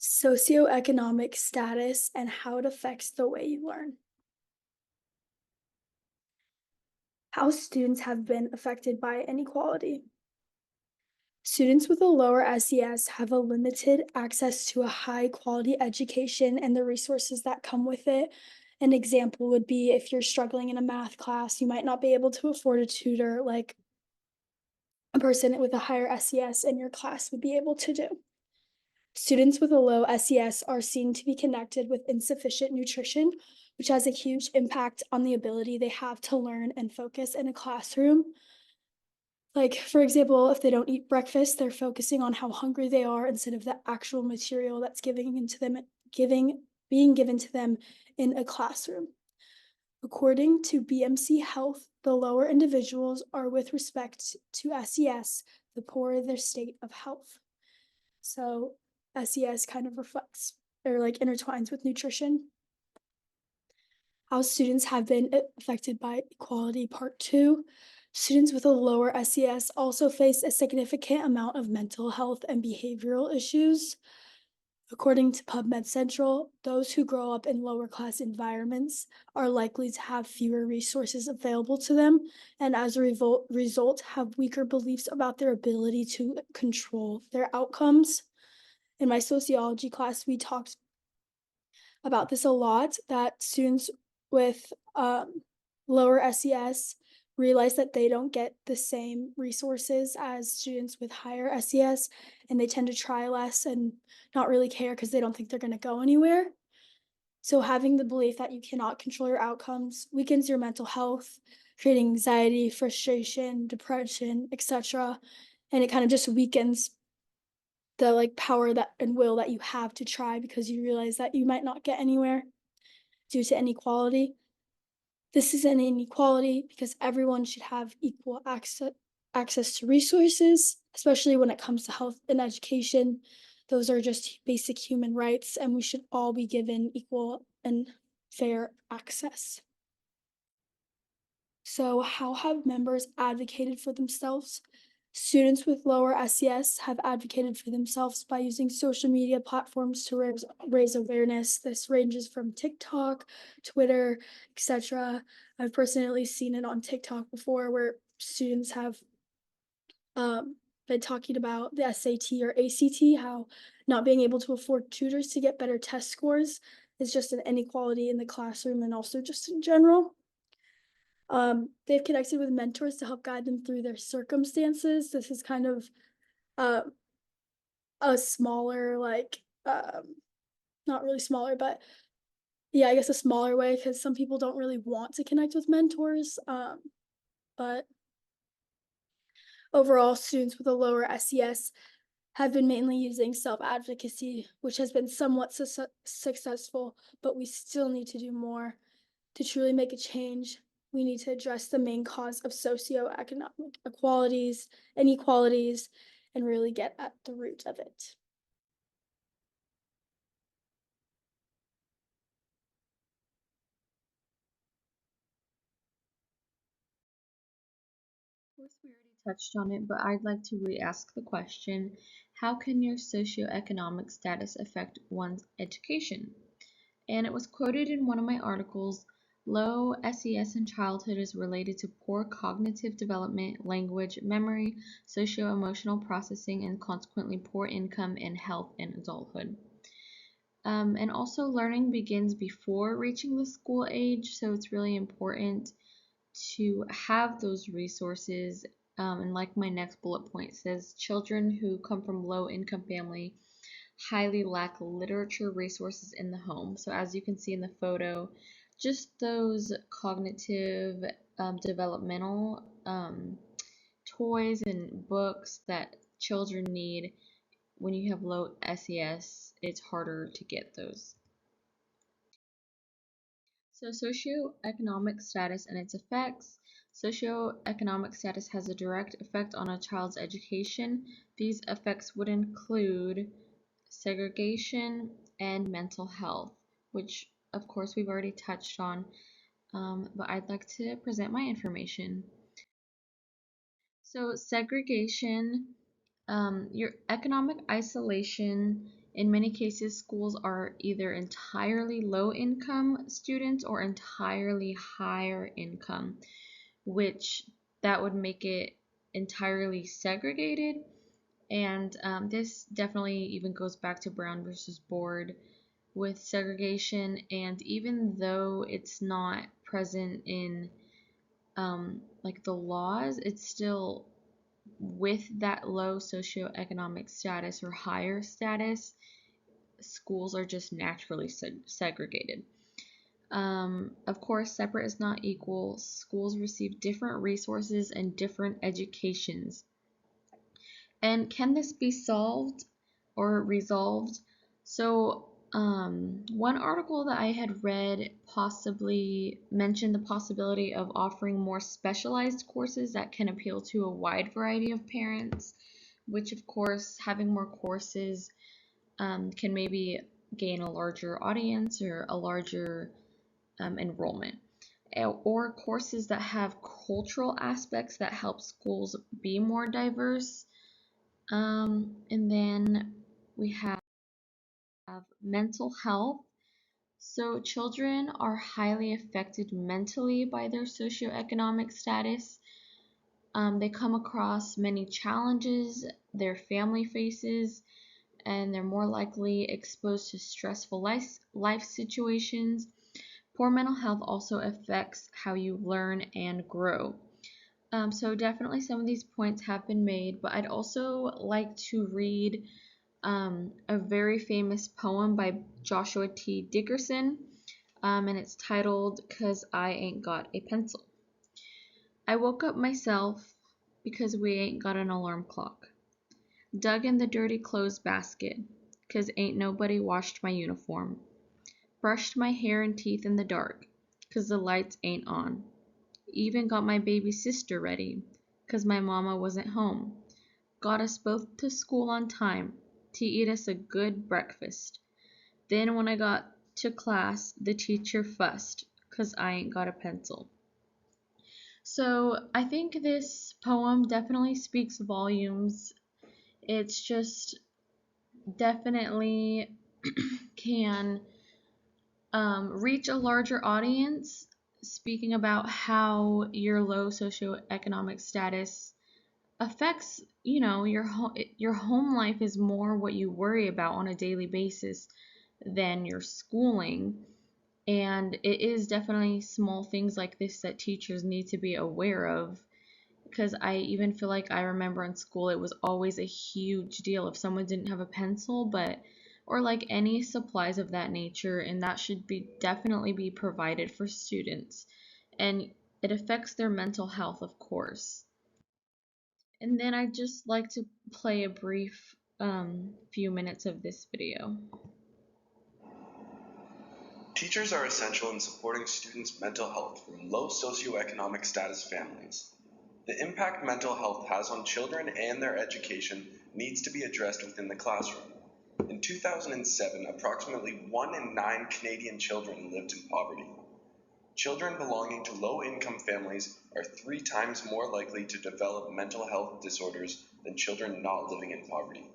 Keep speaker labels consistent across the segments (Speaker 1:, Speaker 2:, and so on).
Speaker 1: Socioeconomic status and how it affects the way you learn. How students have been affected by inequality. Students with a lower SES have a limited access to a high quality education and the resources that come with it. An example would be if you're struggling in a math class, you might not be able to afford a tutor like a person with a higher SES in your class would be able to do. Students with a low SES are seen to be connected with insufficient nutrition, which has a huge impact on the ability they have to learn and focus in a classroom. Like, for example, if they don't eat breakfast, they're focusing on how hungry they are instead of the actual material that's being given to them in a classroom. According to BMC Health, the lower individuals are with respect to SES, the poorer their state of health. So SES kind of reflects or like intertwines with nutrition. How students have been affected by equality, part 2. Students with a lower SES also face a significant amount of mental health and behavioral issues. According to PubMed Central, those who grow up in lower class environments are likely to have fewer resources available to them, and as a result, have weaker beliefs about their ability to control their outcomes. In my sociology class, we talked about this a lot, that students with lower SES realize that they don't get the same resources as students with higher SES, and they tend to try less and not really care because they don't think they're going to go anywhere. So having the belief that you cannot control your outcomes weakens your mental health, creating anxiety, frustration, depression, etc. And it kind of just weakens the like power that and will that you have to try because you realize that you might not get anywhere due to inequality. This is an inequality because everyone should have equal access to resources, especially when it comes to health and education. Those are just basic human rights, and we should all be given equal and fair access. So, how have members advocated for themselves? Students with lower SES have advocated for themselves by using social media platforms to raise awareness. This ranges from TikTok, Twitter, etc. I've personally seen it on TikTok before where students have been talking about the SAT or ACT, how not being able to afford tutors to get better test scores is just an inequality in the classroom and also just in general. They've connected with mentors to help guide them through their circumstances. This is kind of uh, a smaller, not really smaller, but yeah, I guess a smaller way because some people don't really want to connect with mentors. But overall, students with a lower SES have been mainly using self-advocacy, which has been somewhat successful, but we still need to do more to truly make a change. We need to address the main cause of socioeconomic inequalities, and really get at the root of it.
Speaker 2: Of course, we already touched on it, but I'd like to re-ask the question, how can your socioeconomic status affect one's education? And it was quoted in one of my articles, low SES in childhood is related to poor cognitive development, language, memory, socio-emotional processing, and consequently poor income and health in adulthood. And also learning begins before reaching the school age, so it's really important to have those resources. And like my next bullet point says, children who come from low income family highly lack literature resources in the home. So as you can see in the photo, just those cognitive developmental toys and books that children need. When you have low SES, it's harder to get those. So socioeconomic status and its effects. Socioeconomic status has a direct effect on a child's education. These effects would include segregation and mental health, which of course we've already touched on, but I'd like to present my information. So segregation, your economic isolation In many cases, schools are either entirely low income students or entirely higher income, which that would make it entirely segregated. And this definitely even goes back to Brown versus Board with segregation. And even though it's not present in like the laws, it's still with that low socioeconomic status or higher status, schools are just naturally segregated. Of course, separate is not equal. Schools receive different resources and different educations. And can this be solved or resolved? So, one article that I had read possibly mentioned the possibility of offering more specialized courses that can appeal to a wide variety of parents, which, of course, having more courses can maybe gain a larger audience or a larger enrollment. Or courses that have cultural aspects that help schools be more diverse. And then we have mental health. So children are highly affected mentally by their socioeconomic status. They come across many challenges their family faces, and they're more likely exposed to stressful life situations. Poor mental health also affects how you learn and grow. So definitely some of these points have been made, but I'd also like to read a very famous poem by Joshua T. Dickerson, and it's titled "'Cause I Ain't Got a Pencil." I woke up myself because we ain't got an alarm clock. Dug in the dirty clothes basket, 'cause ain't nobody washed my uniform. Brushed my hair and teeth in the dark, 'cause the lights ain't on. Even got my baby sister ready, 'cause my mama wasn't home. Got us both to school on time to eat us a good breakfast. Then when I got to class, the teacher fussed, 'cause I ain't got a pencil. So I think this poem definitely speaks volumes. It's just definitely can reach a larger audience, speaking about how your low socioeconomic status affects, your home life is more what you worry about on a daily basis than your schooling. And it is definitely small things like this that teachers need to be aware of, because I even feel like I remember in school it was always a huge deal if someone didn't have a pencil, or like any supplies of that nature, and that should be definitely be provided for students. And it affects their mental health, of course. And then I'd just like to play a brief few minutes of this video.
Speaker 3: Teachers are essential in supporting students' mental health from low socioeconomic status families. The impact mental health has on children and their education needs to be addressed within the classroom. In 2007, approximately 1 in 9 Canadian children lived in poverty. Children belonging to low-income families are 3 times more likely to develop mental health disorders than children not living in poverty.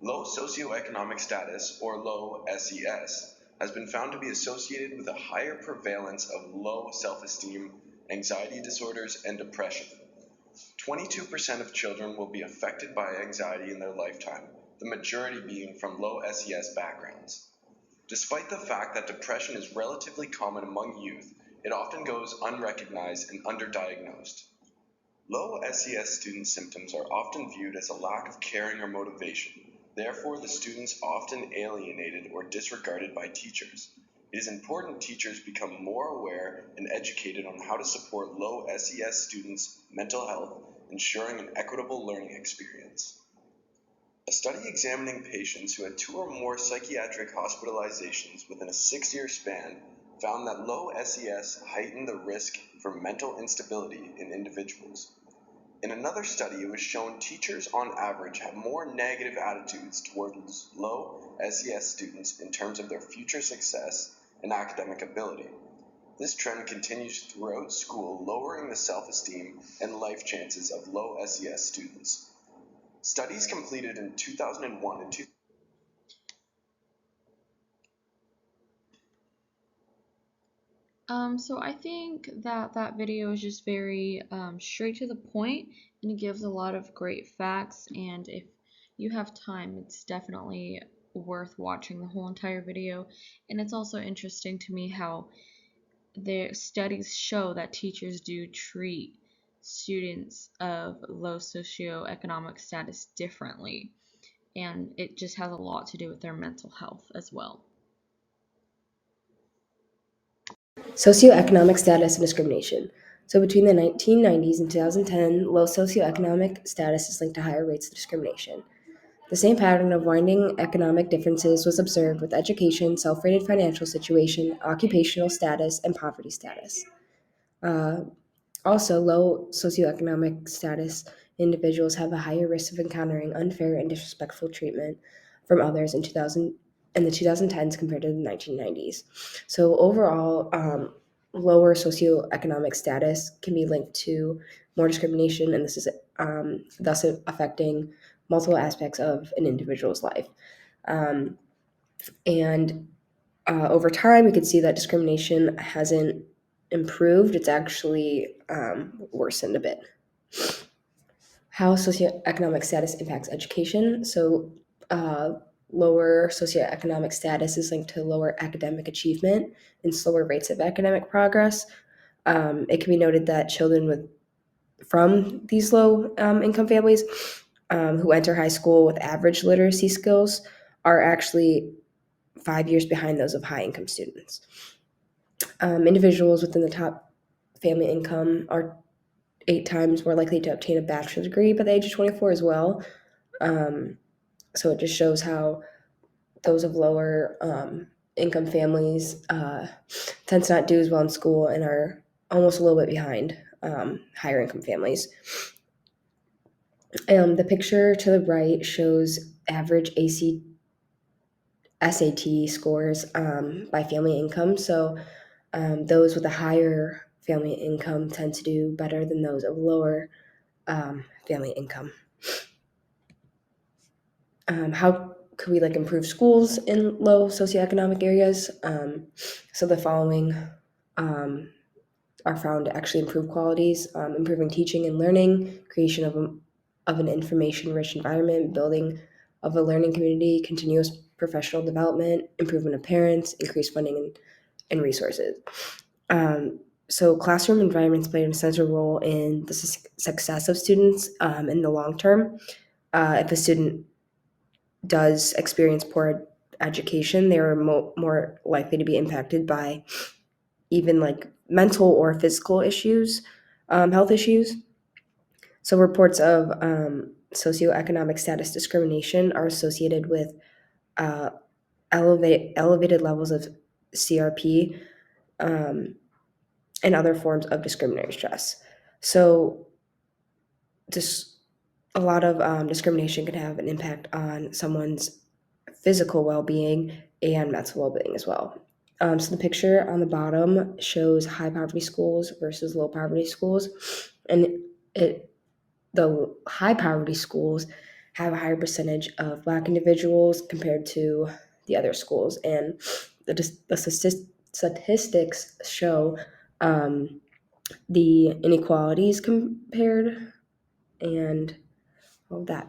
Speaker 3: Low socioeconomic status, or low SES, has been found to be associated with a higher prevalence of low self-esteem, anxiety disorders, and depression. 22% of children will be affected by anxiety in their lifetime, the majority being from low SES backgrounds. Despite the fact that depression is relatively common among youth, it often goes unrecognized and underdiagnosed. Low SES student symptoms are often viewed as a lack of caring or motivation. Therefore, the students often alienated or disregarded by teachers. It is important teachers become more aware and educated on how to support low SES students' mental health, ensuring an equitable learning experience. A study examining patients who had 2 or more psychiatric hospitalizations within a 6-year span found that low SES heightened the risk for mental instability in individuals. In another study, it was shown teachers on average have more negative attitudes towards low SES students in terms of their future success and academic ability. This trend continues throughout school, lowering the self-esteem and life chances of low SES students. Studies completed in 2001 and
Speaker 2: So I think that that video is just very straight to the point, and it gives a lot of great facts. And if you have time, it's definitely worth watching the whole entire video. And it's also interesting to me how the studies show that teachers do treat students of low socioeconomic status differently, and it just has a lot to do with their mental health as well.
Speaker 4: Socioeconomic status and discrimination. So between the 1990s and 2010, low socioeconomic status is linked to higher rates of discrimination. The same pattern of widening economic differences was observed with education, self-rated financial situation, occupational status, and poverty status. Also, low socioeconomic status individuals have a higher risk of encountering unfair and disrespectful treatment from others in the 2010s compared to the 1990s. So overall, lower socioeconomic status can be linked to more discrimination, and this is thus affecting multiple aspects of an individual's life. And over time, we could see that discrimination hasn't improved; it's actually worsened a bit. How socioeconomic status impacts education. So, lower socioeconomic status is linked to lower academic achievement and slower rates of academic progress. It can be noted that children from these low income families who enter high school with average literacy skills are actually 5 years behind those of high income students. Individuals within the top family income are 8 times more likely to obtain a bachelor's degree by the age of 24 as well. So it just shows how those of lower income families tend to not do as well in school and are almost a little bit behind higher income families. The picture to the right shows average SAT scores by family income. So those with a higher family income tend to do better than those of lower family income. How could we improve schools in low socioeconomic areas? So the following are found to actually improve qualities: improving teaching and learning, creation of an information-rich environment, building of a learning community, continuous professional development, improvement of parents, increased funding and resources. So classroom environments play an essential role in the success of students in the long term. If a student does experience poor education, they are more likely to be impacted by even mental or physical issues, health issues. So reports of socioeconomic status discrimination are associated with elevated levels of CRP and other forms of discriminatory stress. So just a lot of discrimination can have an impact on someone's physical well-being and mental well-being as well. So the picture on the bottom shows high poverty schools versus low poverty schools, and the high poverty schools have a higher percentage of Black individuals compared to the other schools, and the statistics show the inequalities compared and all of that.